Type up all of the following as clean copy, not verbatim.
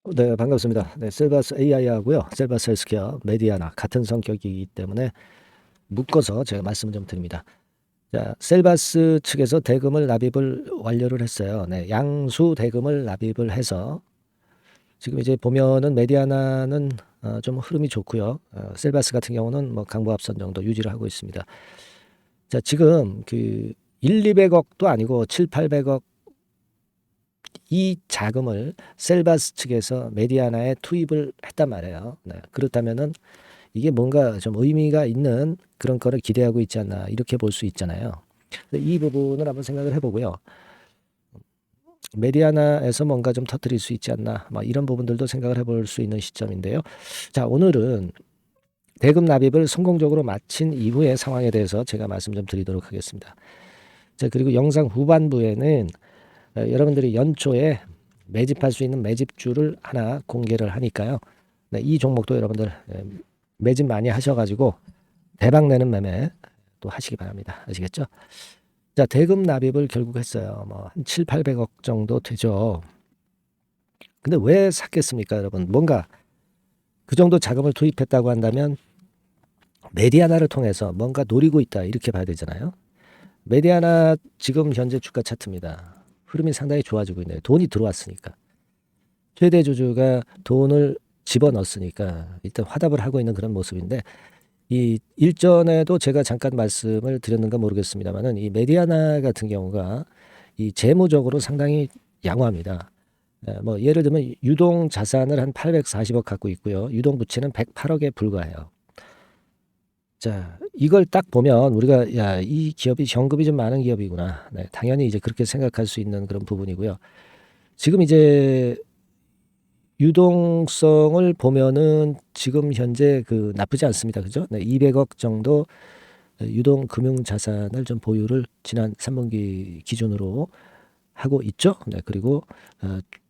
네, 반갑습니다. 네, 셀바스 AI하고요. 셀바스 헬스케어, 메디아나 같은 성격이기 때문에 묶어서 제가 말씀을 좀 드립니다. 자, 셀바스 측에서 대금을 납입을 완료를 했어요. 네, 양수 대금을 납입을 해서 지금 이제 보면은 메디아나는 좀 흐름이 좋고요. 셀바스 같은 경우는 뭐 강보합선 정도 유지를 하고 있습니다. 자, 지금 그 1, 200억도 아니고 7, 800억 이 자금을 셀바스 측에서 메디아나에 투입을 했단 말이에요. 네, 그렇다면은 이게 뭔가 좀 의미가 있는 그런 거를 기대하고 있지 않나 이렇게 볼 수 있잖아요. 이 부분을 한번 생각을 해보고요. 메디아나에서 뭔가 좀 터뜨릴 수 있지 않나 뭐 이런 부분들도 생각을 해볼 수 있는 시점인데요. 자, 오늘은 대금 납입을 성공적으로 마친 이후의 상황에 대해서 제가 말씀 좀 드리도록 하겠습니다. 자, 그리고 영상 후반부에는 여러분들이 연초에 매집할 수 있는 매집주를 하나 공개를 하니까요. 네, 이 종목도 여러분들 매집 많이 하셔가지고 대박 내는 매매 또 하시기 바랍니다. 아시겠죠? 자, 대금 납입을 결국 했어요. 뭐 한 7, 800억 정도 되죠. 근데 왜 샀겠습니까, 여러분? 뭔가 그 정도 자금을 투입했다고 한다면 메디아나를 통해서 뭔가 노리고 있다 이렇게 봐야 되잖아요. 메디아나 지금 현재 주가 차트입니다. 흐름이 상당히 좋아지고 있네요. 돈이 들어왔으니까. 최대 주주가 돈을 집어넣었으니까 일단 화답을 하고 있는 그런 모습인데 이 일전에도 제가 잠깐 말씀을 드렸는가 모르겠습니다만은 이 메디아나 같은 경우가 이 재무적으로 상당히 양호합니다. 뭐 예를 들면 유동 자산을 한 840억 갖고 있고요. 유동 부채는 108억에 불과해요. 자, 이걸 딱 보면 우리가 야, 이 기업이 현금이 좀 많은 기업이구나. 네, 당연히 이제 그렇게 생각할 수 있는 그런 부분이고요. 지금 이제 유동성을 보면은 지금 현재 그 나쁘지 않습니다. 그죠? 네, 200억 정도 유동 금융 자산을 좀 보유를 지난 3분기 기준으로 하고 있죠. 네, 그리고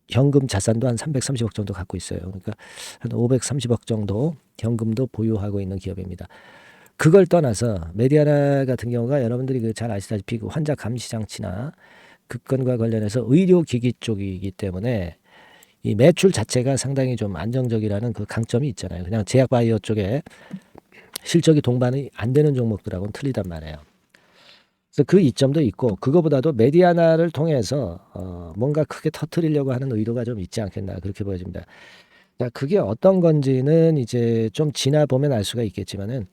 현금 자산도 한 330억 정도 갖고 있어요. 그러니까 한 530억 정도 현금도 보유하고 있는 기업입니다. 그걸 떠나서 메디아나 같은 경우가 여러분들이 그 잘 아시다시피 그 환자 감시 장치나 그 건과 관련해서 의료기기 쪽이기 때문에 이 매출 자체가 상당히 좀 안정적이라는 그 강점이 있잖아요. 그냥 제약 바이오 쪽에 실적이 동반이 안 되는 종목들하고는 틀리단 말이에요. 그래서 그 이점도 있고 그거보다도 메디아나를 통해서 뭔가 크게 터트리려고 하는 의도가 좀 있지 않겠나 그렇게 보여집니다. 자, 그게 어떤 건지는 이제 좀 지나 보면 알 수가 있겠지만은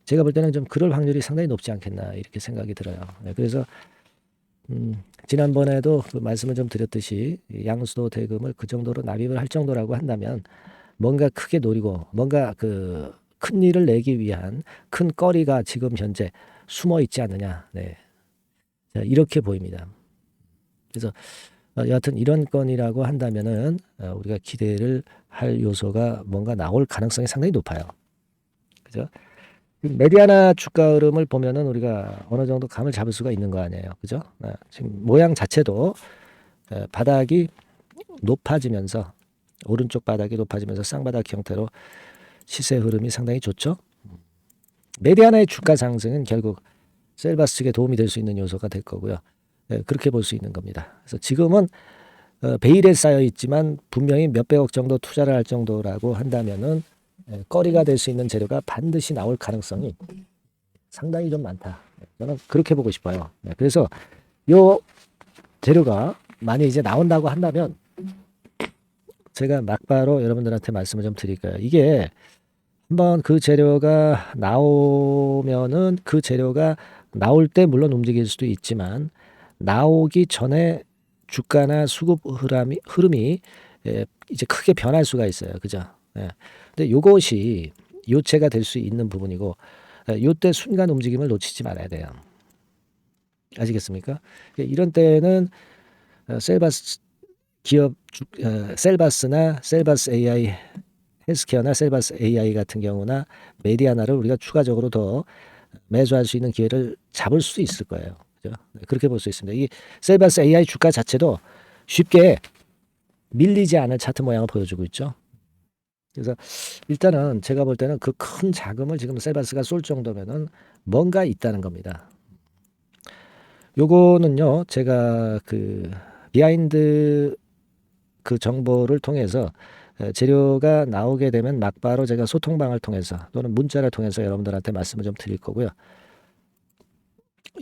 제가 볼 때는 좀 그럴 확률이 상당히 높지 않겠나 이렇게 생각이 들어요. 네, 그래서 지난번에도 그 말씀을 좀 드렸듯이 양수도 대금을 그 정도로 납입을 할 정도라고 한다면 뭔가 크게 노리고 뭔가 그 큰 일을 내기 위한 큰 거리가 지금 현재 숨어 있지 않느냐. 네. 자, 이렇게 보입니다. 그래서 여하튼 이런 건이라고 한다면은 우리가 기대를 할 요소가 뭔가 나올 가능성이 상당히 높아요. 그죠? 메디아나 주가 흐름을 보면은 우리가 어느 정도 감을 잡을 수가 있는 거 아니에요. 그죠? 지금 모양 자체도 바닥이 높아지면서 오른쪽 바닥이 높아지면서 쌍바닥 형태로 시세 흐름이 상당히 좋죠. 메디아나의 주가 상승은 결국 셀바스 측에 도움이 될 수 있는 요소가 될 거고요. 그렇게 볼 수 있는 겁니다. 그래서 지금은 베일에 쌓여 있지만 분명히 몇백억 정도 투자를 할 정도라고 한다면은 거리가 될 수 있는 재료가 반드시 나올 가능성이 상당히 좀 많다. 저는 그렇게 보고 싶어요. 그래서 요 재료가 많이 이제 나온다고 한다면 제가 막바로 여러분들한테 말씀을 좀 드릴까요? 이게 한번 그 재료가 나오면은 그 재료가 나올 때 물론 움직일 수도 있지만 나오기 전에 주가나 수급 흐름이 이제 크게 변할 수가 있어요. 그죠? 예. 근데 요것이 요체가 될 수 있는 부분이고 요때 순간 움직임을 놓치지 말아야 돼요. 아시겠습니까? 이런 때는 셀바스 기업 셀바스나 셀바스 AI 헬스케어나 셀바스 AI 같은 경우나 메디아나를 우리가 추가적으로 더 매수할 수 있는 기회를 잡을 수 있을 거예요. 그죠? 그렇게 볼 수 있습니다. 이 셀바스 AI 주가 자체도 쉽게 밀리지 않을 차트 모양을 보여주고 있죠. 그래서 일단은 제가 볼 때는 그 큰 자금을 지금 셀바스가 쏠 정도면은 뭔가 있다는 겁니다. 요거는요, 제가 그 비하인드 그 정보를 통해서 재료가 나오게 되면 막바로 제가 소통방을 통해서 또는 문자를 통해서 여러분들한테 말씀을 좀 드릴 거고요.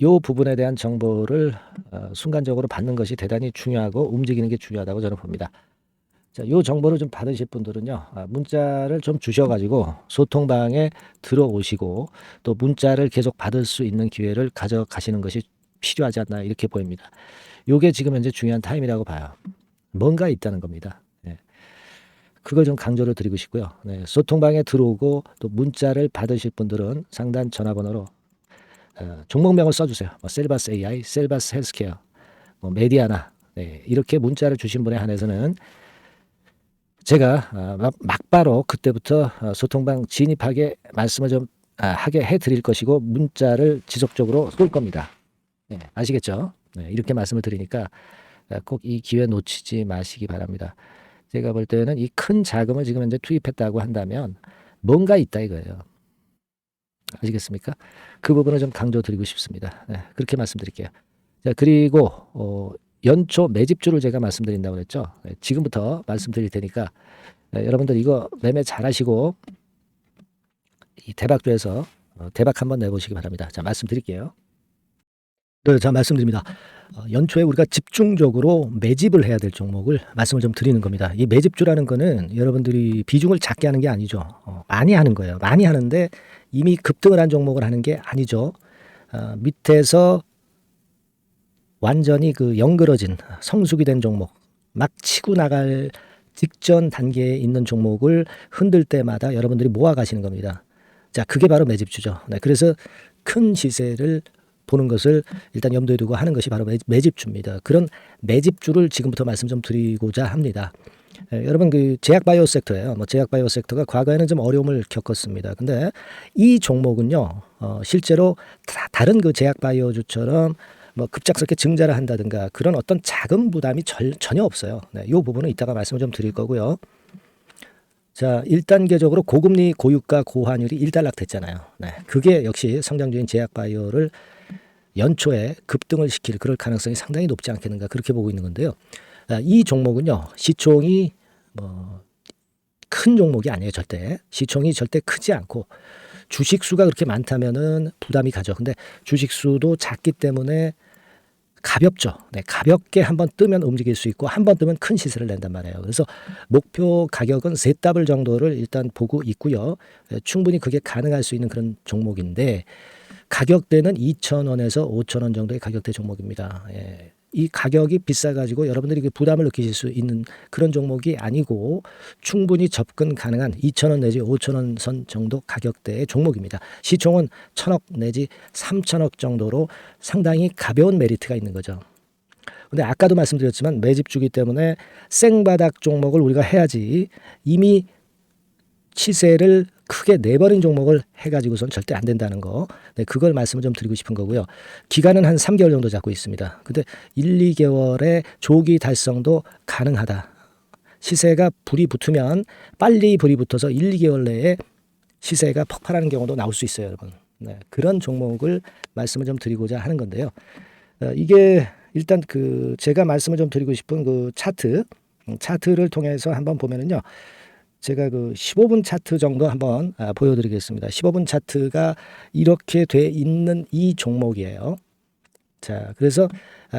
요 부분에 대한 정보를 순간적으로 받는 것이 대단히 중요하고 움직이는 게 중요하다고 저는 봅니다. 자, 요 정보를 좀 받으실 분들은요, 문자를 좀 주셔가지고 소통방에 들어오시고 또 문자를 계속 받을 수 있는 기회를 가져가시는 것이 필요하지 않나 이렇게 보입니다. 요게 지금 현재 중요한 타임이라고 봐요. 뭔가 있다는 겁니다. 네. 그걸 좀 강조를 드리고 싶고요. 네, 소통방에 들어오고 또 문자를 받으실 분들은 상단 전화번호로 종목명을 써주세요. 뭐 셀바스 AI, 셀바스 헬스케어, 뭐 메디아나 이렇게 문자를 주신 분에 한해서는 제가 막바로 그때부터 소통방 진입하게 말씀을 좀 하게 해드릴 것이고 문자를 지속적으로 쏠 겁니다. 네, 아시겠죠? 네, 이렇게 말씀을 드리니까 꼭 이 기회 놓치지 마시기 바랍니다. 제가 볼 때는 이 큰 자금을 지금 현재 투입했다고 한다면 뭔가 있다 이거예요. 아시겠습니까? 그 부분을 좀 강조드리고 싶습니다. 네, 그렇게 말씀드릴게요. 자, 그리고 연초 매집주를 제가 말씀드린다고 그랬죠. 네, 지금부터 말씀드릴 테니까 여러분들 이거 매매 잘하시고 이 대박주에서 대박 한번 내보시기 바랍니다. 자, 말씀드릴게요. 네, 자, 말씀드립니다. 연초에 우리가 집중적으로 매집을 해야 될 종목을 말씀을 좀 드리는 겁니다. 이 매집주라는 거는 여러분들이 비중을 작게 하는 게 아니죠. 많이 하는 거예요. 많이 하는데 이미 급등을 한 종목을 하는 게 아니죠. 밑에서 완전히 그 영그러진 성숙이 된 종목, 막 치고 나갈 직전 단계에 있는 종목을 흔들 때마다 여러분들이 모아 가시는 겁니다. 자, 그게 바로 매집주죠. 네, 그래서 큰 시세를 보는 것을 일단 염두에 두고 하는 것이 바로 매집주입니다. 그런 매집주를 지금부터 말씀 좀 드리고자 합니다. 여러분 그 제약바이오 섹터예요. 뭐 제약바이오 섹터가 과거에는 좀 어려움을 겪었습니다. 근데 이 종목은요, 실제로 다른 그 제약바이오주처럼 뭐 급작스럽게 증자를 한다든가 그런 어떤 자금 부담이 전혀 없어요. 네, 이 부분은 이따가 말씀을 좀 드릴 거고요. 자, 1단계적으로 고금리, 고유가, 고환율이 일단락됐잖아요. 네, 그게 역시 성장주인 제약바이오를 연초에 급등을 시킬 그럴 가능성이 상당히 높지 않겠는가 그렇게 보고 있는 건데요. 이 종목은요, 시총이 뭐 큰 종목이 아니에요. 절대 시총이 절대 크지 않고 주식 수가 그렇게 많다면은 부담이 가죠. 근데 주식 수도 작기 때문에 가볍죠. 네, 가볍게 한번 뜨면 움직일 수 있고 한번 뜨면 큰 시세를 낸단 말이에요. 그래서 목표 가격은 세 더블 정도를 일단 보고 있고요. 충분히 그게 가능할 수 있는 그런 종목인데 가격대는 2,000원에서 5,000원 정도의 가격대 종목입니다. 예. 이 가격이 비싸가지고 여러분들이 부담을 느끼실 수 있는 그런 종목이 아니고 충분히 접근 가능한 2,000원 내지 5,000원 선 정도 가격대의 종목입니다. 시총은 1,000억 내지 3,000억 정도로 상당히 가벼운 메리트가 있는 거죠. 근데 아까도 말씀드렸지만 매집주기 때문에 생바닥 종목을 우리가 해야지 이미 시세를 크게 내버린 종목을 해가지고선 절대 안 된다는 거. 네, 그걸 말씀을 좀 드리고 싶은 거고요. 기간은 한 3개월 정도 잡고 있습니다. 근데 1, 2개월의 조기 달성도 가능하다. 시세가 불이 붙으면 빨리 불이 붙어서 1, 2개월 내에 시세가 폭발하는 경우도 나올 수 있어요, 여러분. 네, 그런 종목을 말씀을 좀 드리고자 하는 건데요. 이게 일단 그 제가 말씀을 좀 드리고 싶은 그 차트를 통해서 한번 보면은요. 제가 그 15분 차트 정도 한번 보여드리겠습니다. 15분 차트가 이렇게 돼 있는 이 종목이에요. 자, 그래서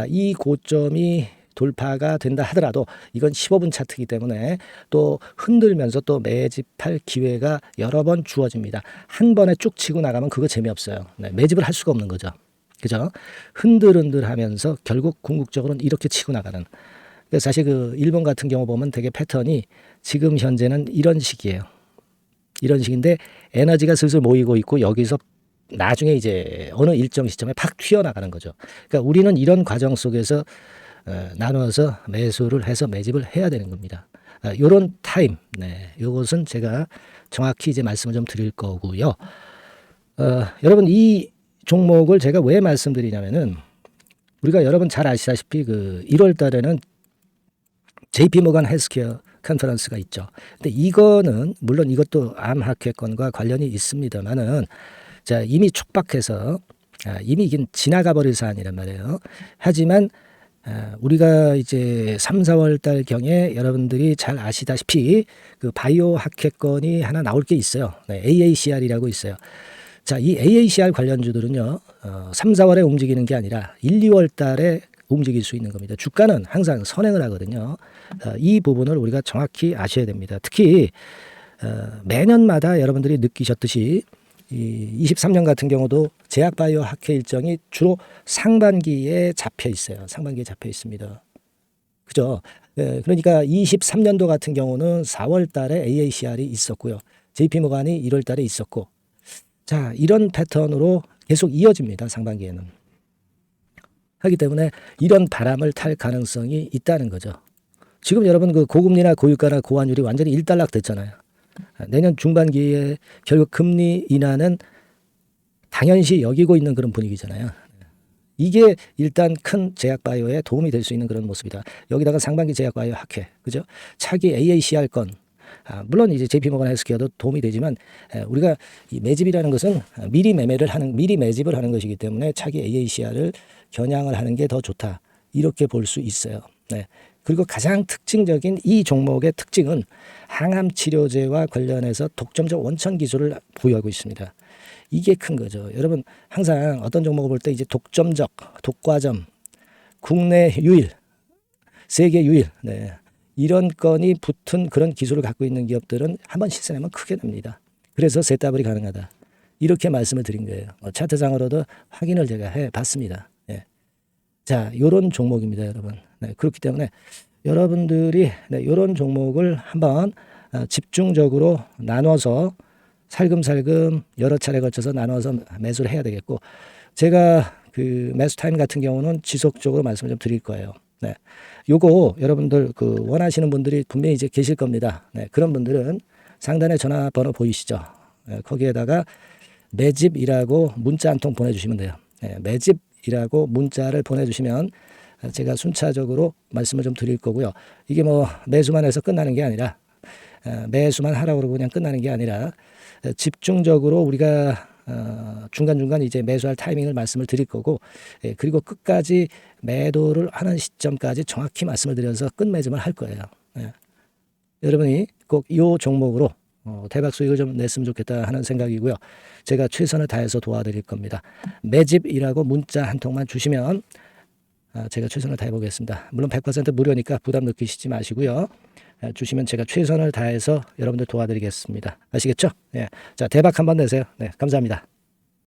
이 고점이 돌파가 된다 하더라도 이건 15분 차트이기 때문에 또 흔들면서 또 매집할 기회가 여러 번 주어집니다. 한 번에 쭉 치고 나가면 그거 재미없어요. 네, 매집을 할 수가 없는 거죠. 그죠? 흔들흔들하면서 결국 궁극적으로는 이렇게 치고 나가는. 사실 그 일본 같은 경우 보면 되게 패턴이 지금 현재는 이런 식이에요. 이런 식인데 에너지가 슬슬 모이고 있고 여기서 나중에 이제 어느 일정 시점에 팍 튀어나가는 거죠. 그러니까 우리는 이런 과정 속에서 나눠서 매수를 해서 매집을 해야 되는 겁니다. 요런 타임, 네, 요것은 제가 정확히 이제 말씀을 좀 드릴 거고요. 여러분 이 종목을 제가 왜 말씀드리냐면은 우리가 여러분 잘 아시다시피 그 1월 달에는 JP 모간 헬스케어 컨퍼런스가 있죠. 근데 이거는 물론 이것도 암 학회권과 관련이 있습니다만은 자, 이미 촉박해서 이미 이게 지나가 버릴 사안이란 말이에요. 하지만 우리가 이제 3, 4월 달 경에 여러분들이 잘 아시다시피 그 바이오 학회건이 하나 나올 게 있어요. 네, AACR이라고 있어요. 자, 이 AACR 관련주들은요, 3, 4월에 움직이는 게 아니라 1, 2월 달에 움직일 수 있는 겁니다. 주가는 항상 선행을 하거든요. 이 부분을 우리가 정확히 아셔야 됩니다. 특히 매년마다 여러분들이 느끼셨듯이 이 23년 같은 경우도 제약바이오 학회 일정이 주로 상반기에 잡혀 있어요. 상반기에 잡혀 있습니다. 그죠? 그러니까 23년도 같은 경우는 4월 달에 AACR이 있었고요. JP모간이 1월 달에 있었고, 자, 이런 패턴으로 계속 이어집니다. 상반기에는. 하기 때문에 이런 바람을 탈 가능성이 있다는 거죠. 지금 여러분 그 고금리나 고유가나 고환율이 완전히 일단락 됐잖아요. 내년 중반기에 결국 금리 인하는 당연시 여기고 있는 그런 분위기잖아요. 이게 일단 큰 제약바이오에 도움이 될 수 있는 그런 모습이다. 여기다가 상반기 제약바이오 학회, 그죠? 차기 AACR 건, 물론 이제 JP모건 헬스케어도 도움이 되지만 우리가 이 매집이라는 것은 미리 매집을 하는 것이기 때문에 차기 AACR을 겨냥을 하는 게 더 좋다. 이렇게 볼 수 있어요. 네. 그리고 가장 특징적인 이 종목의 특징은 항암 치료제와 관련해서 독점적 원천 기술을 보유하고 있습니다. 이게 큰 거죠. 여러분 항상 어떤 종목을 볼 때 이제 독점적, 독과점, 국내 유일, 세계 유일, 네. 이런 건이 붙은 그런 기술을 갖고 있는 기업들은 한번 실현하면 크게 납니다. 그래서 세더블이 가능하다. 이렇게 말씀을 드린 거예요. 차트상으로도 확인을 제가 해봤습니다. 네. 자, 요런 종목입니다, 여러분. 네, 그렇기 때문에 여러분들이 이런 종목을 한번 집중적으로 나눠서 살금살금 여러 차례 걸쳐서 나눠서 매수를 해야 되겠고, 제가 그 매수 타임 같은 경우는 지속적으로 말씀을 좀 드릴 거예요. 네, 요거 여러분들 그 원하시는 분들이 분명히 이제 계실 겁니다. 네, 그런 분들은 상단에 전화번호 보이시죠? 네, 거기에다가 매집이라고 문자 한 통 보내주시면 돼요. 네, 매집이라고 문자를 보내주시면 제가 순차적으로 말씀을 좀 드릴 거고요. 이게 뭐 매수만 해서 끝나는 게 아니라 매수만 하라고 그러고 그냥 끝나는 게 아니라 집중적으로 우리가 중간중간 이제 매수할 타이밍을 말씀을 드릴 거고, 그리고 끝까지 매도를 하는 시점까지 정확히 말씀을 드려서 끝매짐을 할 거예요. 여러분이 꼭 이 종목으로 대박 수익을 좀 냈으면 좋겠다 하는 생각이고요. 제가 최선을 다해서 도와드릴 겁니다. 매집이라고 문자 한 통만 주시면 제가 최선을 다해 보겠습니다. 물론 100% 무료니까 부담 느끼시지 마시고요. 주시면 제가 최선을 다해서 여러분들 도와드리겠습니다. 아시겠죠? 네. 자, 대박 한번 내세요. 네, 감사합니다.